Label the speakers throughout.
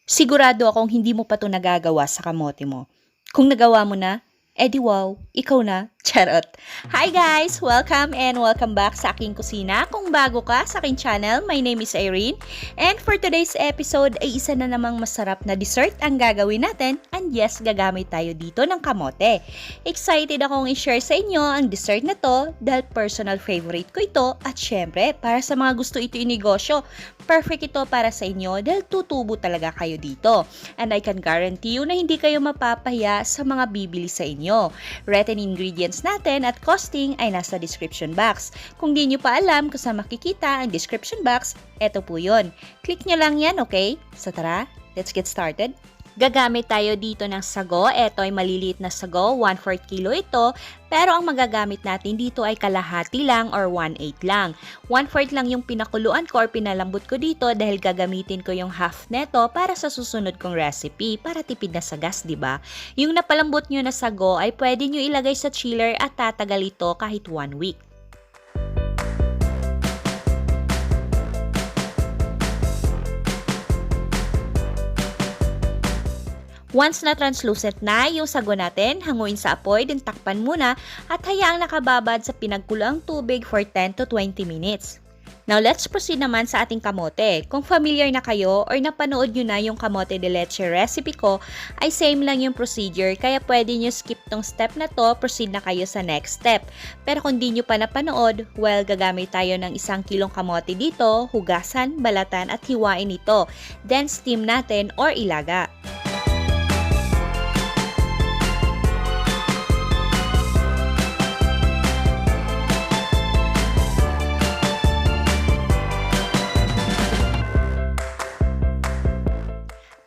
Speaker 1: Sigurado akong hindi mo pa 'to nagagawa sa kamote mo. Kung nagawa mo na, edi wow, ikaw na. Charot! Hi guys! Welcome back sa aking kusina. Kung bago ka sa aking channel, my name is Irene. And for today's episode ay isa na namang masarap na dessert ang gagawin natin. And yes, gagamit tayo dito ng kamote. Excited akong i-share sa inyo ang dessert na to dahil personal favorite ko ito. At syempre, para sa mga gusto ito inegosyo, perfect ito para sa inyo dahil tutubo talaga kayo dito. And I can guarantee you na hindi kayo mapapahiya sa mga bibili sa inyo. Written ingredients natin at costing ay nasa description box. Kung di nyo pa alam kung saan makikita ang description box, eto po yun. Click nyo lang yan, okay? So tara, let's get started. Gagamit tayo dito ng sago. Ito ay maliliit na sago, 1/4 kilo ito. Pero ang magagamit natin dito ay kalahati lang or 1/8 lang. 1/4 lang yung pinakuluan ko or pinalambot ko dito dahil gagamitin ko yung half neto para sa susunod kong recipe para tipid na sa gas, diba? Yung napalambot nyo na sago ay pwede nyo ilagay sa chiller at tatagal ito kahit 1 week. Once na translucent na yung sago natin, hanguin sa apoy, din takpan muna at hayaang nakababad sa pinagkuluang tubig for 10 to 20 minutes. Now let's proceed naman sa ating kamote. Kung familiar na kayo or napanood nyo na yung kamote de leche recipe ko, ay same lang yung procedure kaya pwede nyo skip tong step na to, proceed na kayo sa next step. Pero kung di nyo pa napanood, well, gagamit tayo ng 1 kilong kamote dito, hugasan, balatan at hiwain ito. Then steam natin or ilaga.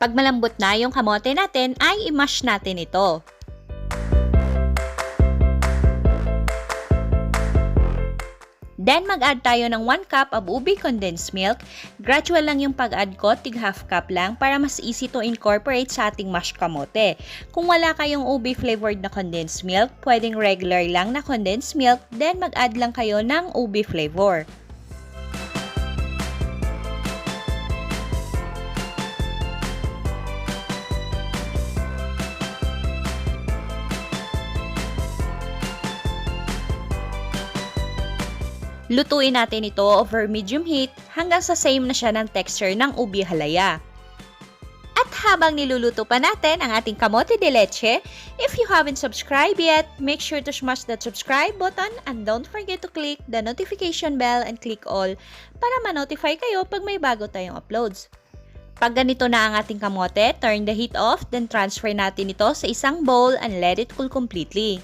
Speaker 1: Pag malambot na yung kamote natin, ay i-mash natin ito. Then mag-add tayo ng 1 cup of ube condensed milk. Gradual lang yung pag-add ko, tig half cup lang para mas easy to incorporate sa ating mashed kamote. Kung wala kayong ube flavored na condensed milk, pwedeng regular lang na condensed milk, then mag-add lang kayo ng ube flavor. Lutuin natin ito over medium heat hanggang sa same na siya ng texture ng ubi halaya. At habang niluluto pa natin ang ating kamote de leche, if you haven't subscribed yet, make sure to smash that subscribe button and don't forget to click the notification bell and click all para ma-notify kayo pag may bago tayong uploads. Pag ganito na ang ating kamote, turn the heat off, then transfer natin ito sa isang bowl and let it cool completely.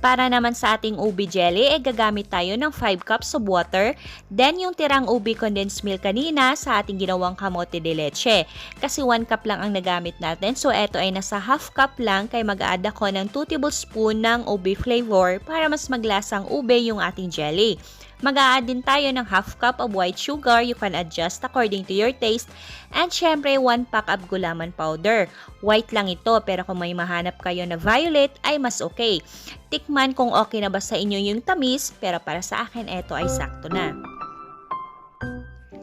Speaker 1: Para naman sa ating ube jelly, gagamit tayo ng 5 cups of water. Then yung tirang ube condensed milk kanina sa ating ginawang kamote de leche. Kasi 1 cup lang ang nagamit natin. So eto ay nasa half cup lang kaya mag-add ako ng 2 tablespoon ng ube flavor para mas maglasang ube yung ating jelly. Mag-a-add din tayo ng half cup of white sugar. You can adjust according to your taste. And syempre, 1 pack of gulaman powder. White lang ito, pero kung may mahanap kayo na violet, ay mas okay. Tikman kung okay na ba sa inyo yung tamis, pero para sa akin, ito ay sakto na.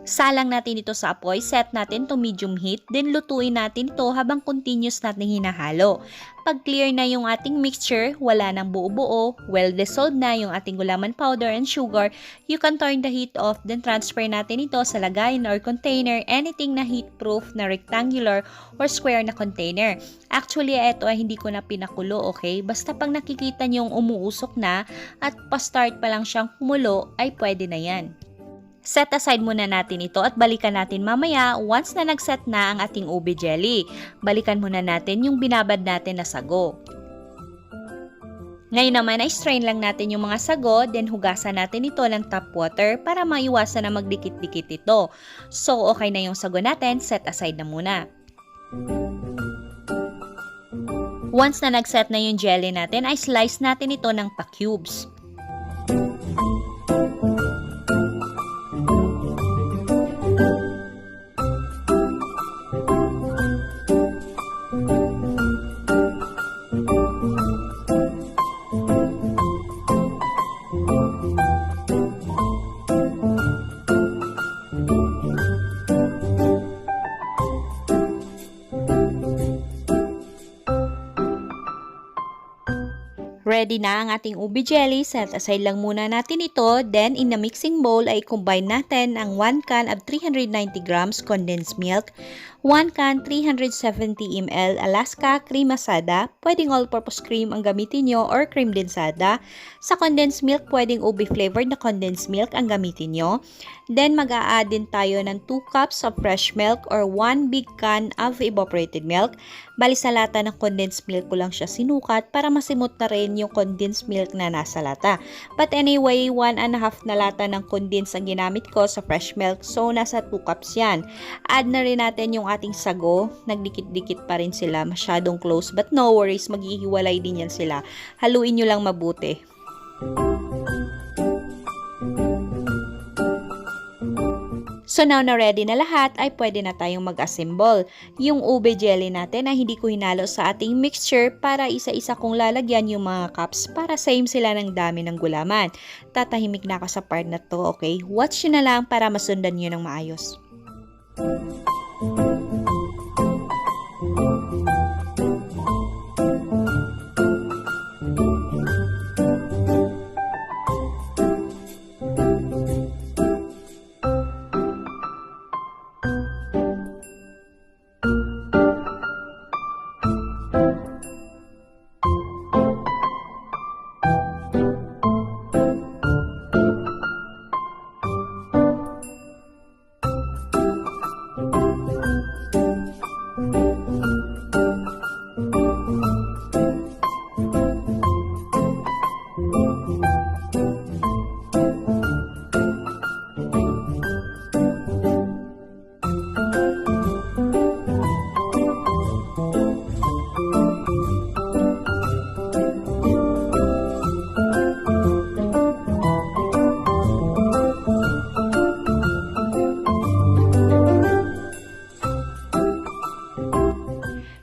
Speaker 1: Salang natin ito sa apoy, set natin to medium heat, then lutuin natin ito habang continuous natin hinahalo. Pag clear na yung ating mixture, wala nang buo-buo, well dissolved na yung ating gulaman powder and sugar, you can turn the heat off, then transfer natin ito sa lagayan or container, anything na heat-proof na rectangular or square na container. Actually, ito ay hindi ko na pinakulo, okay? Basta pag nakikita nyong umuusok na at pa-start pa lang siyang kumulo, ay pwede na yan. Set aside muna natin ito at balikan natin mamaya once na nag-set na ang ating ube jelly. Balikan muna natin yung binabad natin na sago. Ngayon naman ay strain lang natin yung mga sago, then hugasan natin ito ng tap water para maiwasan na magdikit-dikit ito. So okay na yung sago natin, set aside na muna. Once na nag-set na yung jelly natin, ay slice natin ito ng pa-cubes. ready na ang ating ube jelly, set aside lang muna natin ito. Then, in a mixing bowl ay combine natin ang 1 can of 390 grams condensed milk, 1 can 370 ml Alaska cream asada, pwedeng all-purpose cream ang gamitin nyo or cream densada. Sa condensed milk, pwedeng ube flavored na condensed milk ang gamitin nyo. Then, mag-a-add din tayo ng 2 cups of fresh milk or 1 big can of evaporated milk. Bali sa lata ng condensed milk ko lang siya sinukat para masimot na rin yung condensed milk na nasa lata. But anyway, 1.5 na lata ng condensed ang ginamit ko sa fresh milk. So, nasa 2 cups yan. Add na rin natin yung ating sago. Nagdikit-dikit pa rin sila. Masyadong close. But no worries, maghihiwalay din yan sila. Haluin nyo lang mabuti. So now na ready na lahat, ay pwede na tayong mag-assemble. Yung ube jelly natin na hindi ko hinalo sa ating mixture para isa-isa kong lalagyan yung mga cups para same sila ng dami ng gulaman. Tatahimik na ako sa part na to, okay? Watch nyo na lang para masundan nyo ng maayos.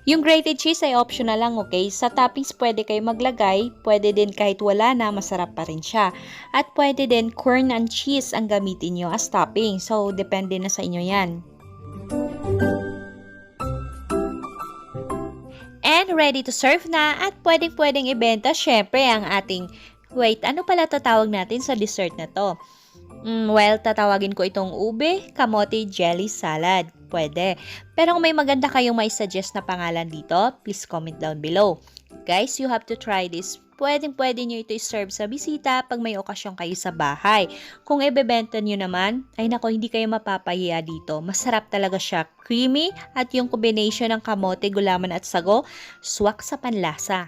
Speaker 1: Yung grated cheese ay optional lang, okay? Sa toppings pwede kayo maglagay, pwede din kahit wala na, masarap pa rin siya. At pwede din corn and cheese ang gamitin nyo as topping. So, depende na sa inyo yan. And ready to serve na at pwedeng ibenta syempre ang ating, wait, ano pala tatawag natin sa dessert na to? Well, tatawagin ko itong ube, kamote, jelly, salad. Pwede. Pero kung may maganda kayong may suggest na pangalan dito, please comment down below. Guys, you have to try this. Pwede nyo ito i-serve sa bisita pag may okasyon kayo sa bahay. Kung ibebenta nyo naman, ay nako, hindi kayo mapapahiya dito. Masarap talaga siya. Creamy at yung combination ng kamote, gulaman at sago, swak sa panlasa.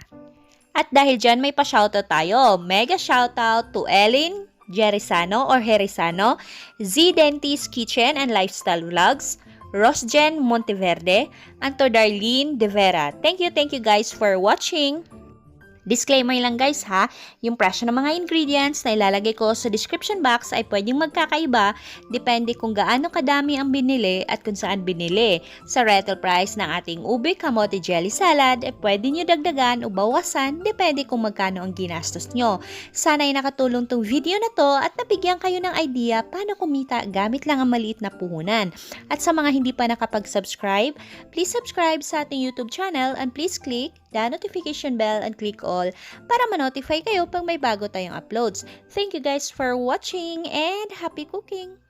Speaker 1: At dahil dyan, may pa-shoutout tayo. Mega shoutout to Ellen Jerizano or Herizano, Z Dentist Kitchen and Lifestyle Vlogs, Rosjen Monteverde, and to Darlene De Vera. Thank you guys for watching. Disclaimer lang guys ha, yung presyo ng mga ingredients na ilalagay ko sa description box ay pwedeng magkakaiba depende kung gaano kadami ang binili at kung saan binili. Sa retail price ng ating ube kamote jelly salad ay pwede nyo dagdagan o bawasan depende kung magkano ang ginastos nyo. Sana ay nakatulong tong video na to at nabigyan kayo ng idea paano kumita gamit lang ang maliit na puhunan. At sa mga hindi pa nakapag-subscribe, please subscribe sa ating YouTube channel and please click the notification bell and click all para ma-notify kayo pag may bago tayong uploads. Thank you guys for watching and happy cooking!